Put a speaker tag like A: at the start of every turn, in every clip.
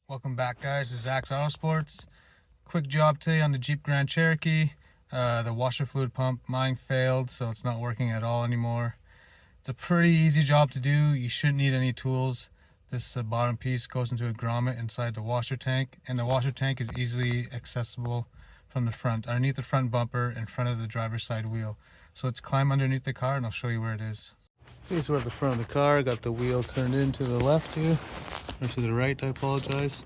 A: Welcome back, guys. This is Zach's Auto Sports. Quick job today on the Jeep Grand Cherokee. The washer fluid pump, mine failed, so it's not working at all anymore. It's a pretty easy job to do. You shouldn't need any tools. This bottom piece goes into a grommet inside the washer tank, and the washer tank is easily accessible from the front, underneath the front bumper in front of the driver's side wheel. So let's climb underneath the car and I'll show you where it is. Okay, so we're at the front of the car. Got the wheel turned in to the left here, or to the right, I apologize.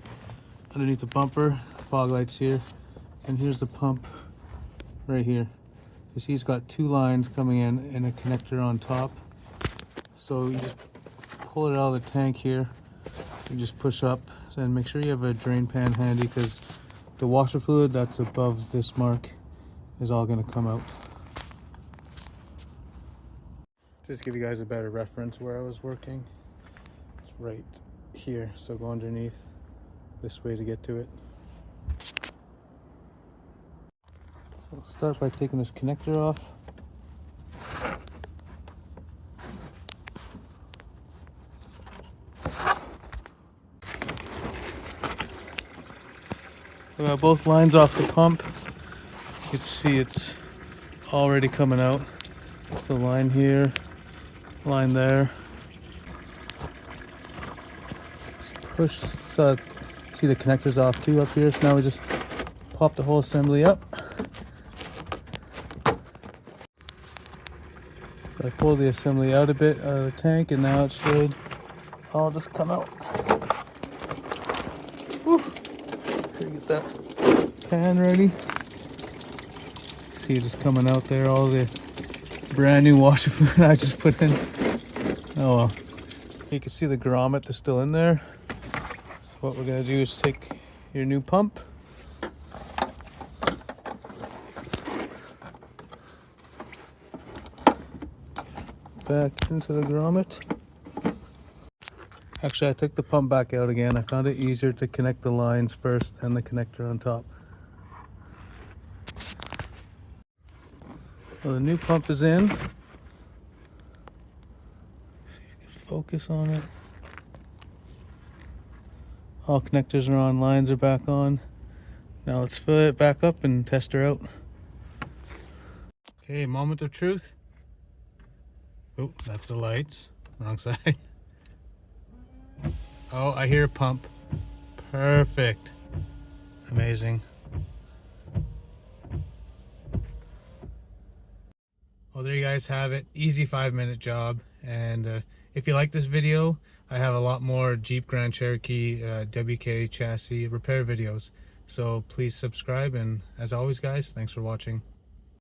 A: Underneath the bumper, fog lights here, and here's the pump right here. You see it's got two lines coming in and a connector on top. So you just pull it out of the tank here, you just push up and make sure you have a drain pan handy, because the washer fluid that's above this mark is all going to come out. Just give you guys a better reference where I was working. It's right here, so go underneath this way to get to it. So I'll start by taking this connector off. I got both lines off the pump. You can see it's already coming out. The line here, line there. Just push, so see the connectors off too up here. So now we just pop the whole assembly up. So I pulled the assembly out a bit out of the tank, and now it should all just come out. Whew. Get that pan ready. See it just coming out there, all the brand new washer fluid I just put in. Oh well. You can see the grommet is still in there. So what we're gonna do is take your new pump, back into the grommet. Actually, I took the pump back out again. I found it easier to connect the lines first and the connector on top. Well, the new pump is in. See if you can focus on it. All connectors are on, lines are back on. Now let's fill it back up and test her out. Okay, moment of truth. Oh, that's the lights. Wrong side. Oh, I hear a pump. Perfect. Amazing. Well, there you guys have it. Easy 5-minute job. And if you like this video, I have a lot more Jeep Grand Cherokee WK chassis repair videos. So please subscribe. And as always, guys, thanks for watching.